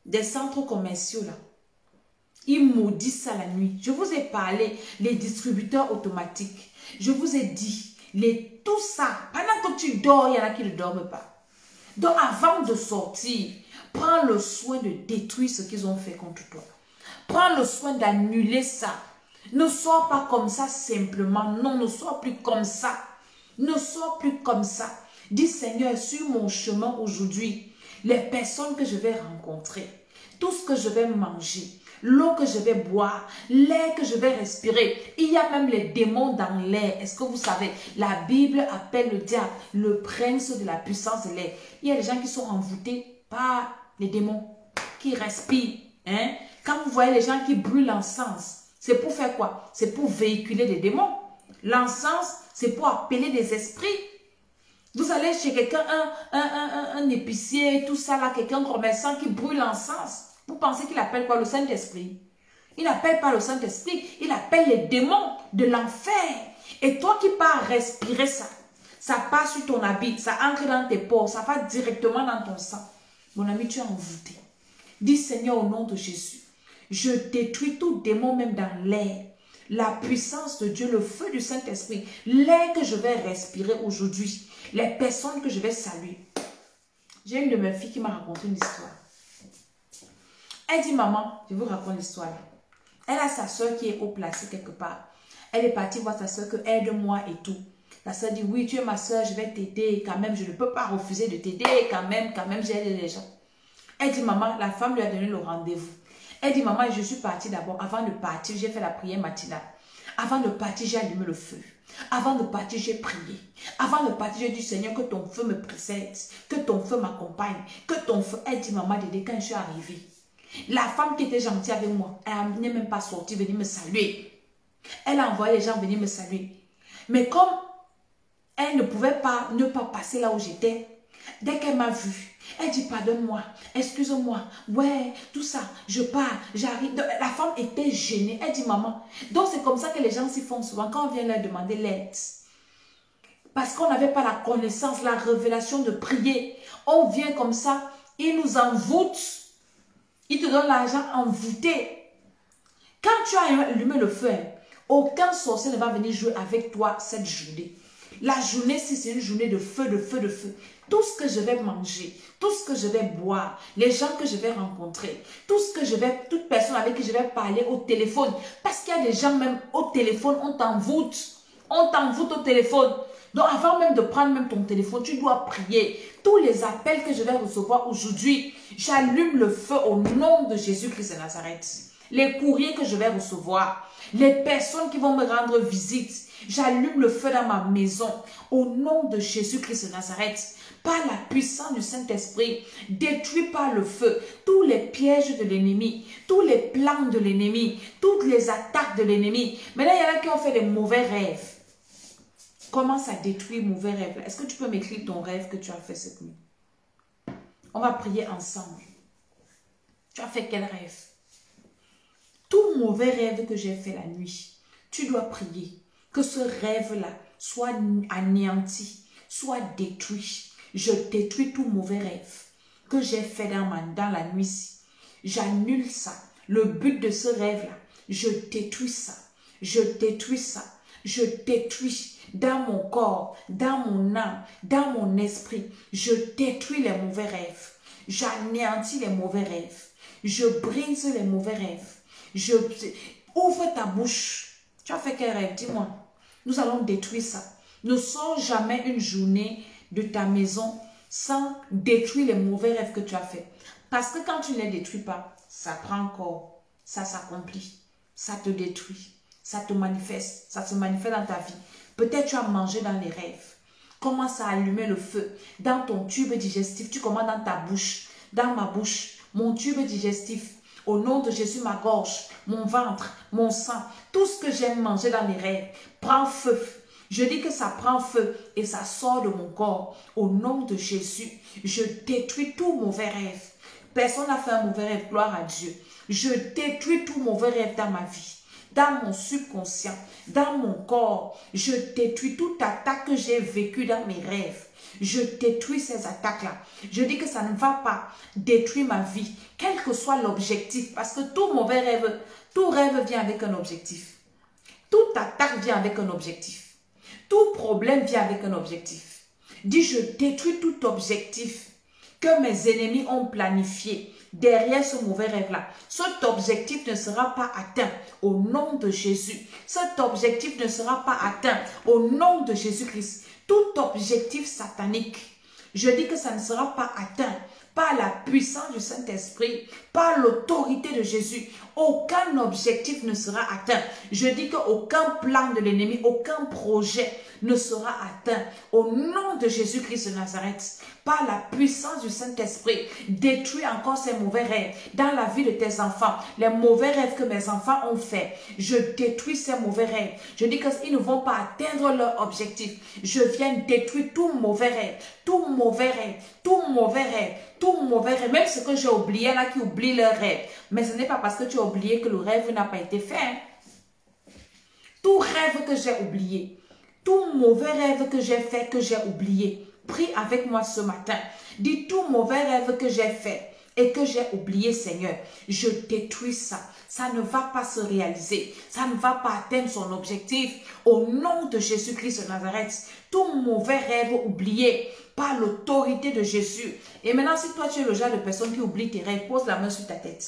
des centres commerciaux là. Ils maudissent ça la nuit. Je vous ai parlé, les distributeurs automatiques. Je vous ai dit, tout ça, pendant que tu dors, il y en a qui ne dorment pas. Donc avant de sortir, prends le soin de détruire ce qu'ils ont fait contre toi. Prends le soin d'annuler ça. Ne sois pas comme ça simplement. Non, ne sois plus comme ça. Ne sois plus comme ça. Dis Seigneur, sur mon chemin aujourd'hui, les personnes que je vais rencontrer, tout ce que je vais manger, l'eau que je vais boire, l'air que je vais respirer. Il y a même les démons dans l'air. Est-ce que vous savez, la Bible appelle le diable le prince de la puissance de l'air. Il y a des gens qui sont envoûtés par les démons, qui respirent. Hein? Quand vous voyez les gens qui brûlent l'encens, c'est pour faire quoi? C'est pour véhiculer des démons. L'encens, c'est pour appeler des esprits. Vous allez chez quelqu'un, un épicier, tout ça là, quelqu'un commerçant qui brûle l'encens. Vous pensez qu'il appelle quoi? Le Saint-Esprit? Il n'appelle pas le Saint-Esprit, il appelle les démons de l'enfer. Et toi qui pars respirer ça, ça passe sur ton habit, ça entre dans tes pores, ça va directement dans ton sang. Mon ami, tu es envoûté. Dis Seigneur au nom de Jésus, je détruis tout démon même dans l'air. La puissance de Dieu, le feu du Saint-Esprit, l'air que je vais respirer aujourd'hui, les personnes que je vais saluer. J'ai une de mes filles qui m'a raconté une histoire. Elle dit, maman, je vous raconte l'histoire. Elle a sa soeur qui est haut placée quelque part. Elle est partie voir sa soeur que aide-moi et tout. La soeur dit, oui, tu es ma soeur, je vais t'aider quand même. Je ne peux pas refuser de t'aider quand même, j'aide les gens. Elle dit, maman, la femme lui a donné le rendez-vous. Elle dit, maman, je suis partie d'abord. Avant de partir, j'ai fait la prière matinale. Avant de partir, j'ai allumé le feu. Avant de partir, j'ai prié. Avant de partir, j'ai dit, Seigneur, que ton feu me précède. Que ton feu m'accompagne. Que ton feu... Elle dit, maman, Dédé, quand je suis arrivée, la femme qui était gentille avec moi, elle n'est même pas sortie venir me saluer. Elle a envoyé les gens venir me saluer. Mais comme elle ne pouvait pas ne pas passer là où j'étais, dès qu'elle m'a vue, elle dit pardonne-moi, excuse-moi, ouais, tout ça, je pars, j'arrive. La femme était gênée. Elle dit maman. Donc c'est comme ça que les gens s'y font souvent quand on vient leur demander l'aide. Parce qu'on n'avait pas la connaissance, la révélation de prier. On vient comme ça, ils nous envoûtent. Ils te donnent l'argent envoûté. Quand tu as allumé le feu, aucun sorcier ne va venir jouer avec toi cette journée. La journée, si c'est une journée de feu, de feu, de feu, tout ce que je vais manger, tout ce que je vais boire, les gens que je vais rencontrer, tout ce que je vais, toute personne avec qui je vais parler au téléphone, parce qu'il y a des gens même au téléphone, on t'envoûte au téléphone. Donc avant même de prendre même ton téléphone, tu dois prier. Tous les appels que je vais recevoir aujourd'hui, j'allume le feu au nom de Jésus-Christ de Nazareth. Les courriers que je vais recevoir, les personnes qui vont me rendre visite, j'allume le feu dans ma maison au nom de Jésus-Christ de Nazareth. Par la puissance du Saint-Esprit, détruis par le feu tous les pièges de l'ennemi, tous les plans de l'ennemi, toutes les attaques de l'ennemi. Maintenant, il y en a qui ont fait des mauvais rêves. Commence à détruire mauvais rêves. Est-ce que tu peux m'écrire ton rêve que tu as fait cette nuit? On va prier ensemble. Tu as fait quel rêve? tout mauvais rêve que j'ai fait la nuit, tu dois prier que ce rêve-là soit anéanti, soit détruit. Je détruis tout mauvais rêve que j'ai fait dans la nuit. J'annule ça. Le but de ce rêve-là, je détruis ça. Je détruis ça. Je détruis dans mon corps, dans mon âme, dans mon esprit. Je détruis les mauvais rêves. J'anéantis les mauvais rêves. Je brise les mauvais rêves. Ouvre ta bouche. Tu as fait quel rêve? Dis-moi. Nous allons détruire ça. Ne sors jamais une journée de ta maison sans détruire les mauvais rêves que tu as fait. Parce que quand tu ne les détruis pas, ça prend corps, ça s'accomplit, ça te détruit, ça te manifeste, ça se manifeste dans ta vie. Peut-être tu as mangé dans les rêves. Commence à allumer le feu. Dans ton tube digestif, tu commences dans ta bouche, dans ma bouche, mon tube digestif. Au nom de Jésus, ma gorge, mon ventre, mon sang, tout ce que j'aime manger dans les rêves, prend feu. Je dis que ça prend feu et ça sort de mon corps. Au nom de Jésus, je détruis tout mauvais rêve. Personne n'a fait un mauvais rêve, gloire à Dieu. Je détruis tout mauvais rêve dans ma vie, dans mon subconscient, dans mon corps. Je détruis toute attaque que j'ai vécue dans mes rêves. Je détruis ces attaques-là. Je dis que ça ne va pas détruire ma vie, quel que soit l'objectif. Parce que tout mauvais rêve, tout rêve vient avec un objectif. Toute attaque vient avec un objectif. Tout problème vient avec un objectif. Dis, je détruis tout objectif que mes ennemis ont planifié derrière ce mauvais rêve-là. Cet objectif ne sera pas atteint au nom de Jésus. Cet objectif ne sera pas atteint au nom de Jésus-Christ. Tout objectif satanique, je dis que ça ne sera pas atteint par la puissance du Saint-Esprit, par l'autorité de Jésus. Aucun objectif ne sera atteint. Je dis qu'aucun plan de l'ennemi, aucun projet ne sera atteint. Au nom de Jésus-Christ de Nazareth, par la puissance du Saint-Esprit, détruis encore ces mauvais rêves dans la vie de tes enfants. Les mauvais rêves que mes enfants ont fait, je détruis ces mauvais rêves. Je dis qu'ils ne vont pas atteindre leur objectif. Je viens détruire tout mauvais rêve, tout mauvais rêve, tout mauvais rêve, tout mauvais rêve. Même ce que j'ai oublié là, qui oublie leur rêve. Mais ce n'est pas parce que tu as oublié que le rêve n'a pas été fait. Hein. Tout rêve que j'ai oublié, tout mauvais rêve que j'ai fait, que j'ai oublié, prie avec moi ce matin. Dis tout mauvais rêve que j'ai fait et que j'ai oublié, Seigneur. Je détruis ça. Ça ne va pas se réaliser. Ça ne va pas atteindre son objectif. Au nom de Jésus-Christ de Nazareth, tout mauvais rêve oublié par l'autorité de Jésus. Et maintenant, si toi tu es le genre de personne qui oublie tes rêves, pose la main sur ta tête.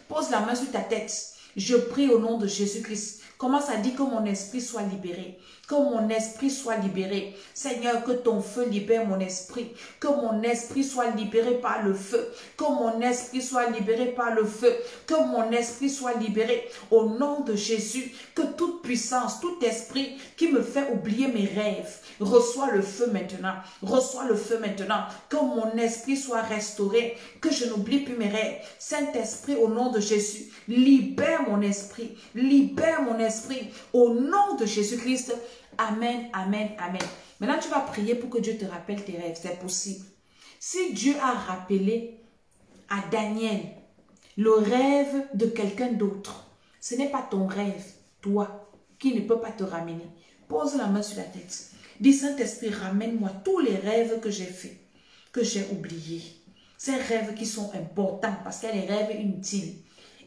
Pose la main sur ta tête. Je prie au nom de Jésus-Christ. Commence à dire que mon esprit soit libéré. Que mon esprit soit libéré. Seigneur, que ton feu libère mon esprit. Que mon esprit soit libéré par le feu. Que mon esprit soit libéré par le feu. Que mon esprit soit libéré au nom de Jésus. Que toute puissance, tout esprit qui me fait oublier mes rêves, reçois le feu maintenant. Reçois le feu maintenant. Que mon esprit soit restauré. Que je n'oublie plus mes rêves. Saint-Esprit, au nom de Jésus, libère mon esprit. Libère mon esprit au nom de Jésus-Christ. Amen, amen, amen. Maintenant, tu vas prier pour que Dieu te rappelle tes rêves. C'est possible. Si Dieu a rappelé à Daniel le rêve de quelqu'un d'autre, ce n'est pas ton rêve, toi, qui ne peut pas te ramener. Pose la main sur la tête. Dis, Saint-Esprit, ramène-moi tous les rêves que j'ai faits, que j'ai oubliés. Ces rêves qui sont importants, parce qu'il y a des rêves inutiles.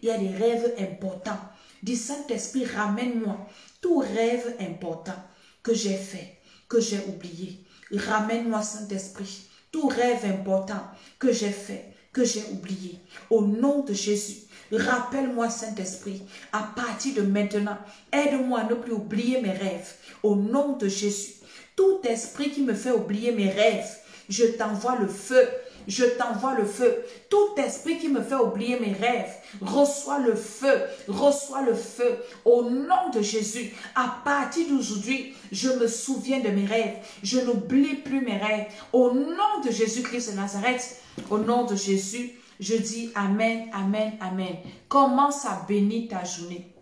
Il y a des rêves importants. Dis, Saint-Esprit, ramène-moi tout rêve important que j'ai fait, que j'ai oublié. Ramène-moi, Saint-Esprit, tout rêve important que j'ai fait, que j'ai oublié. Au nom de Jésus, rappelle-moi, Saint-Esprit, à partir de maintenant, aide-moi à ne plus oublier mes rêves. Au nom de Jésus, tout esprit qui me fait oublier mes rêves, je t'envoie le feu. Je t'envoie le feu. Tout esprit qui me fait oublier mes rêves, reçois le feu. Reçois le feu. Au nom de Jésus, à partir d'aujourd'hui, je me souviens de mes rêves. Je n'oublie plus mes rêves. Au nom de Jésus-Christ de Nazareth, au nom de Jésus, je dis Amen, Amen, Amen. Commence à bénir ta journée.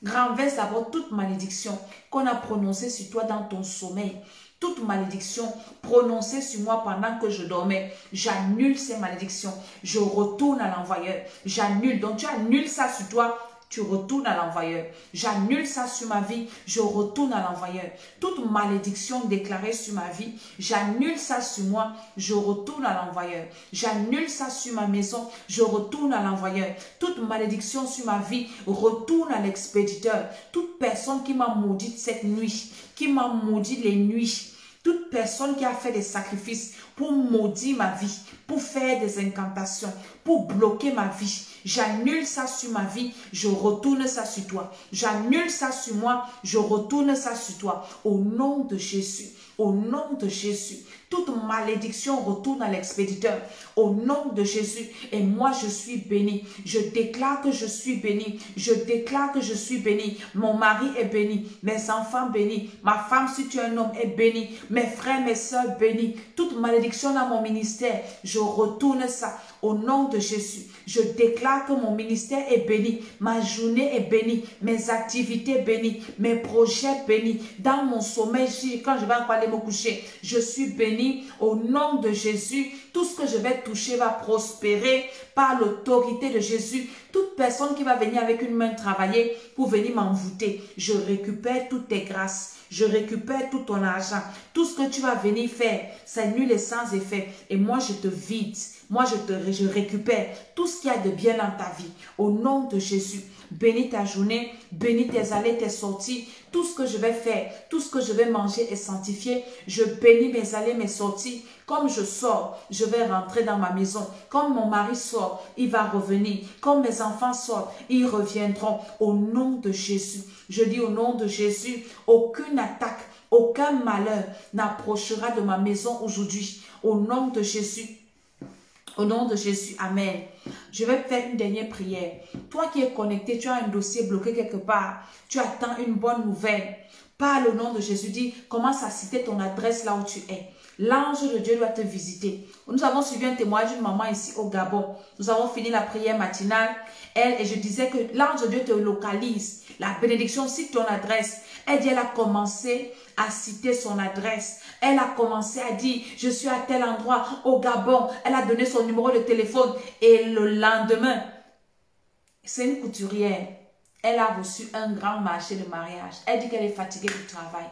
Renverse d'abord toute malédiction qu'on a prononcée sur toi dans ton sommeil. Toute malédiction prononcée sur moi pendant que je dormais, j'annule ces malédictions. Je retourne à l'envoyeur. J'annule. Donc tu annules ça sur toi tu retournes à l'envoyeur. J'annule ça sur ma vie, je retourne à l'envoyeur. Toute malédiction déclarée sur ma vie, j'annule ça sur moi, je retourne à l'envoyeur. J'annule ça sur ma maison, je retourne à l'envoyeur. Toute malédiction sur ma vie, retourne à l'expéditeur. Toute personne qui m'a maudite cette nuit, qui m'a maudit les nuits, toute personne qui a fait des sacrifices pour maudire ma vie, pour faire des incantations, pour bloquer ma vie, j'annule ça sur ma vie, je retourne ça sur toi. J'annule ça sur moi, je retourne ça sur toi. Au nom de Jésus, au nom de Jésus, toute malédiction retourne à l'expéditeur. Au nom de Jésus, et moi je suis béni. Je déclare que je suis béni. Je déclare que je suis béni. Mon mari est béni. Mes enfants bénis. Ma femme, si tu es un homme, est béni. Mes frères, mes soeurs bénis. Toute malédiction dans mon ministère, je retourne ça. Au nom de Jésus, je déclare que mon ministère est béni, ma journée est bénie, mes activités bénies, mes projets bénis. Dans mon sommeil, quand je vais encore aller me coucher, je suis béni. Au nom de Jésus, tout ce que je vais toucher va prospérer par l'autorité de Jésus. Toute personne qui va venir avec une main travailler pour venir m'envoûter, je récupère toutes tes grâces. Je récupère tout ton argent. Tout ce que tu vas venir faire, c'est nul et sans effet. Et moi, je te vide. Moi, je récupère tout ce qu'il y a de bien dans ta vie. Au nom de Jésus, bénis ta journée, bénis tes allées, tes sorties. Tout ce que je vais faire, tout ce que je vais manger est sanctifié. Je bénis mes allées, mes sorties. Comme je sors, je vais rentrer dans ma maison. Comme mon mari sort, il va revenir. Comme mes enfants sortent, ils reviendront. Au nom de Jésus, je dis au nom de Jésus, aucune attaque, aucun malheur n'approchera de ma maison aujourd'hui. Au nom de Jésus. Au nom de Jésus, Amen. Je vais faire une dernière prière. Toi qui es connecté, tu as un dossier bloqué quelque part. Tu attends une bonne nouvelle. Parle au nom de Jésus. Dis, commence à citer ton adresse là où tu es. L'ange de Dieu doit te visiter. Nous avons suivi un témoignage d'une maman ici au Gabon. Nous avons fini la prière matinale. Et je disais que l'ange de Dieu te localise. La bénédiction cite ton adresse. Elle dit, elle a commencé à citer son adresse. Elle a commencé à dire, je suis à tel endroit au Gabon. Elle a donné son numéro de téléphone. Et le lendemain, c'est une couturière. Elle a reçu un grand marché de mariage. Elle dit qu'elle est fatiguée du travail.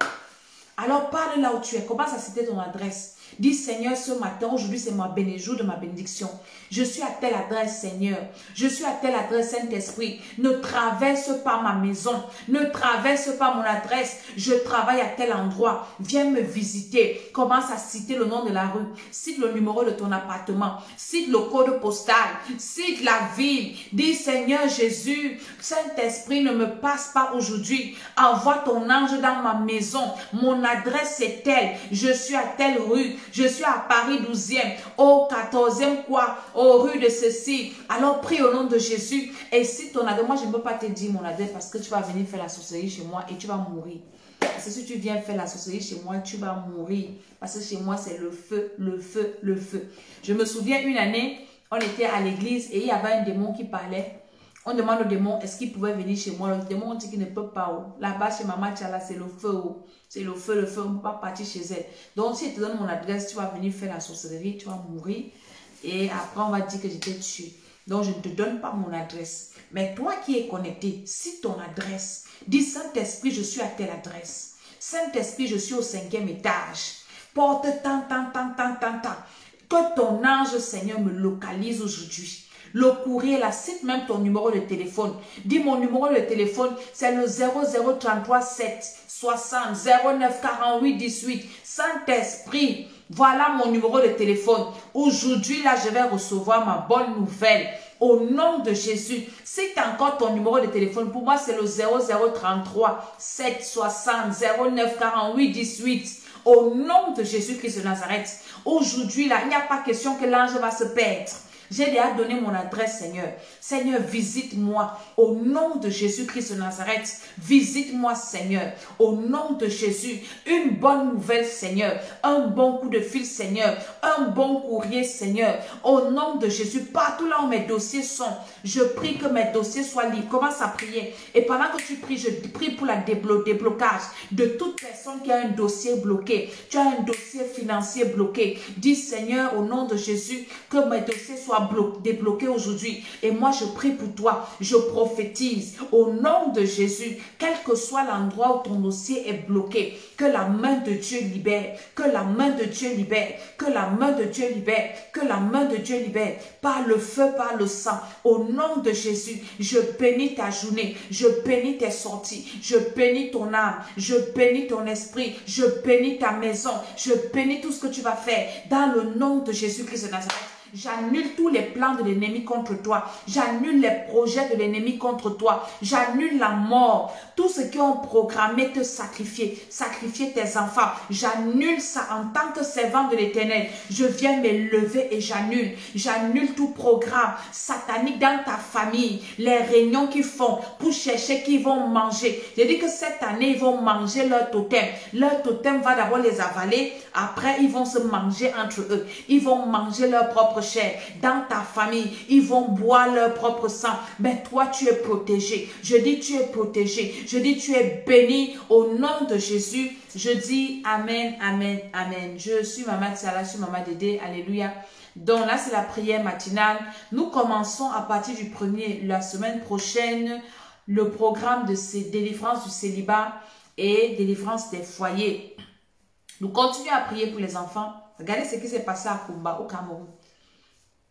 Alors parle là où tu es. Commence à citer ton adresse. Dis, Seigneur, ce matin, aujourd'hui, c'est mon jour de ma bénédiction. Je suis à telle adresse, Seigneur. Je suis à telle adresse, Saint-Esprit. Ne traverse pas ma maison. Ne traverse pas mon adresse. Je travaille à tel endroit. Viens me visiter. Commence à citer le nom de la rue. Cite le numéro de ton appartement. Cite le code postal. Cite la ville. Dis, Seigneur Jésus, Saint-Esprit, ne me passe pas aujourd'hui. Envoie ton ange dans ma maison. Mon adresse est telle. Je suis à telle rue. Je suis à Paris 12e, au 14e quoi, aux rues de ceci. Alors prie au nom de Jésus. Et si ton adresse, moi je ne peux pas te dire mon adresse parce que tu vas venir faire la sorcellerie chez moi et tu vas mourir. Parce que si tu viens faire la sorcellerie chez moi, tu vas mourir. Parce que chez moi c'est le feu, le feu, le feu. Je me souviens une année, on était à l'église et il y avait un démon qui parlait. On demande au démon, est-ce qu'il pouvait venir chez moi? Le démon dit qu'il ne peut pas. Là-bas, chez Maman Tchala, c'est le feu. C'est le feu, le feu. On ne peut pas partir chez elle. Donc, si elle te donne mon adresse, tu vas venir faire la sorcellerie, tu vas mourir. Et après, on va dire que j'étais tué. Donc, je ne te donne pas mon adresse. Mais toi qui es connecté, cite ton adresse. Dis, Saint-Esprit, je suis à telle adresse. Saint-Esprit, je suis au 5e étage. Porte tant. Que ton ange, Seigneur, me localise aujourd'hui. Le courrier, là, cite même ton numéro de téléphone. Dis, mon numéro de téléphone, c'est le 0033 7 60 09 48 18. Saint-Esprit, voilà mon numéro de téléphone. Aujourd'hui, là, je vais recevoir ma bonne nouvelle. Au nom de Jésus, cite encore ton numéro de téléphone. Pour moi, c'est le 0033 7 60 09 48 18. Au nom de Jésus-Christ de Nazareth. Aujourd'hui, là, il n'y a pas question que l'ange va se perdre. J'ai déjà donné mon adresse, Seigneur. Seigneur, visite-moi au nom de Jésus-Christ de Nazareth. Visite-moi, Seigneur, au nom de Jésus. Une bonne nouvelle, Seigneur. Un bon coup de fil, Seigneur. Un bon courrier, Seigneur. Au nom de Jésus, partout là où mes dossiers sont, je prie que mes dossiers soient libres. Commence à prier. Et pendant que tu pries, je prie pour le déblocage de toute personne qui a un dossier bloqué. Tu as un dossier financier bloqué. Dis, Seigneur, au nom de Jésus, que mes dossiers soient soit débloqué aujourd'hui. Et moi, je prie pour toi. Je prophétise au nom de Jésus, quel que soit l'endroit où ton dossier est bloqué, que la main de Dieu libère, que la main de Dieu libère, que la main de Dieu libère, que la main de Dieu libère, par le feu, par le sang. Au nom de Jésus, je bénis ta journée, je bénis tes sorties, je bénis ton âme, je bénis ton esprit, je bénis ta maison, je bénis tout ce que tu vas faire dans le nom de Jésus-Christ de Nazareth. J'annule tous les plans de l'ennemi contre toi. J'annule les projets de l'ennemi contre toi. J'annule la mort. Tout ce qui ont programmé te sacrifier, sacrifier tes enfants. J'annule ça en tant que servant de l'Éternel. Je viens me lever et j'annule. J'annule tout programme satanique dans ta famille. Les réunions qu'ils font pour chercher qui vont manger. Je dis que cette année, ils vont manger leur totem. Leur totem va d'abord les avaler. Après, ils vont se manger entre eux. Ils vont manger leur propre chair. Dans ta famille, ils vont boire leur propre sang. Mais toi, tu es protégé. Je dis, tu es protégé. Je dis, tu es béni au nom de Jésus. Je dis Amen, Amen, Amen. Je suis Maman Tsala, je suis Maman Dédé. Alléluia. Donc là, c'est la prière matinale. Nous commençons à partir du 1er, la semaine prochaine, le programme de délivrance du célibat et délivrance des foyers. Nous continuons à prier pour les enfants. Regardez ce qui s'est passé à Kumba, au Cameroun.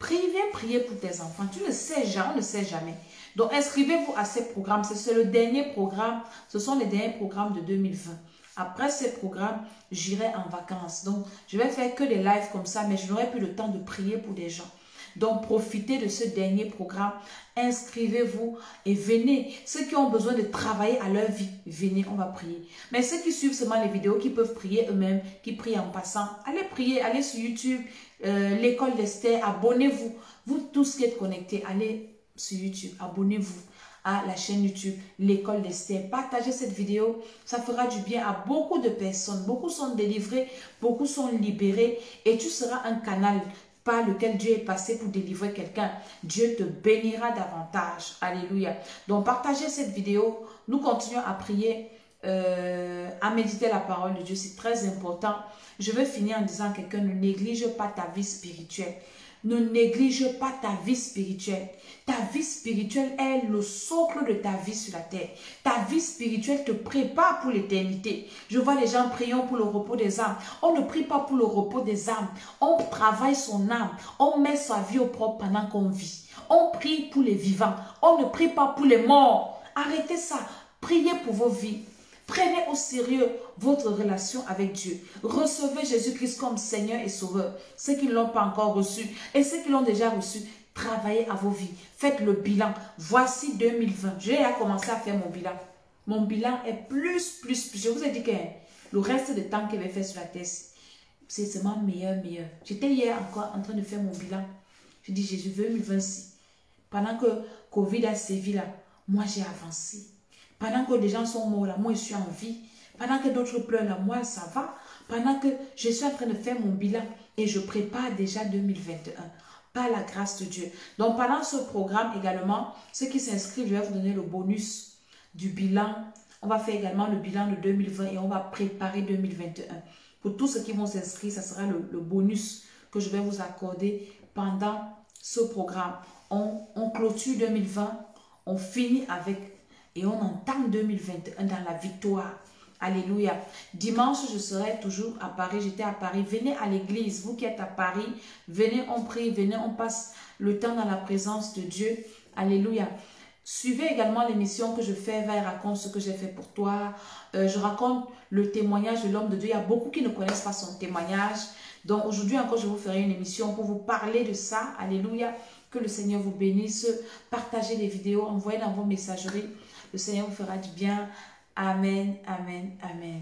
Viens prier pour tes enfants. Tu ne sais jamais, on ne sait jamais. Donc, inscrivez-vous à ces programmes. C'est le dernier programme. Ce sont les derniers programmes de 2020. Après ces programmes, j'irai en vacances. Donc, je vais faire que des lives comme ça, mais je n'aurai plus le temps de prier pour des gens. Donc, profitez de ce dernier programme. Inscrivez-vous et venez. Ceux qui ont besoin de travailler à leur vie, venez, on va prier. Mais ceux qui suivent seulement les vidéos, qui peuvent prier eux-mêmes, qui prient en passant, allez prier, allez sur YouTube, l'école d'Esther, abonnez-vous. Vous tous qui êtes connectés, allez sur YouTube, abonnez-vous à la chaîne YouTube, l'école d'Esther. Partagez cette vidéo, ça fera du bien à beaucoup de personnes. Beaucoup sont délivrés, beaucoup sont libérés et tu seras un canal par lequel Dieu est passé pour délivrer quelqu'un. Dieu te bénira davantage. Alléluia. Donc, partagez cette vidéo. Nous continuons à prier, à méditer la parole de Dieu. C'est très important. Je veux finir en disant à quelqu'un, ne néglige pas ta vie spirituelle. Ne néglige pas ta vie spirituelle. Ta vie spirituelle est le socle de ta vie sur la terre. Ta vie spirituelle te prépare pour l'éternité. Je vois les gens priant pour le repos des âmes. On ne prie pas pour le repos des âmes. On travaille son âme. On met sa vie au propre pendant qu'on vit. On prie pour les vivants. On ne prie pas pour les morts. Arrêtez ça. Priez pour vos vies. Prenez au sérieux votre relation avec Dieu. Recevez Jésus-Christ comme Seigneur et Sauveur. Ceux qui ne l'ont pas encore reçu et ceux qui l'ont déjà reçu, travaillez à vos vies. Faites le bilan. Voici 2020. J'ai commencé à faire mon bilan. Mon bilan est plus. Je vous ai dit que le reste du temps que je vais faire sur la terre, c'est seulement meilleur. J'étais hier encore en train de faire mon bilan. Je dis, Jésus, 2026. Pendant que Covid a sévi là, moi j'ai avancé. Pendant que des gens sont morts là, moi je suis en vie. Pendant que d'autres pleurent là, moi ça va. Pendant que je suis en train de faire mon bilan et je prépare déjà 2021 par la grâce de Dieu. Donc pendant ce programme également, ceux qui s'inscrivent, je vais vous donner le bonus du bilan. On va faire également le bilan de 2020 et on va préparer 2021. Pour tous ceux qui vont s'inscrire, ça sera le bonus que je vais vous accorder pendant ce programme. On clôture 2020, on finit avec et on entame 2021 dans la victoire. Alléluia. Dimanche, je serai toujours à Paris. J'étais à Paris. Venez à l'église. Vous qui êtes à Paris, venez, on prie. Venez, on passe le temps dans la présence de Dieu. Alléluia. Suivez également l'émission que je fais. Va et raconte ce que j'ai fait pour toi. Je raconte le témoignage de l'homme de Dieu. Il y a beaucoup qui ne connaissent pas son témoignage. Donc aujourd'hui encore, je vous ferai une émission pour vous parler de ça. Alléluia. Que le Seigneur vous bénisse. Partagez les vidéos. Envoyez dans vos messageries. Le Seigneur vous fera du bien. Amen, amen, amen.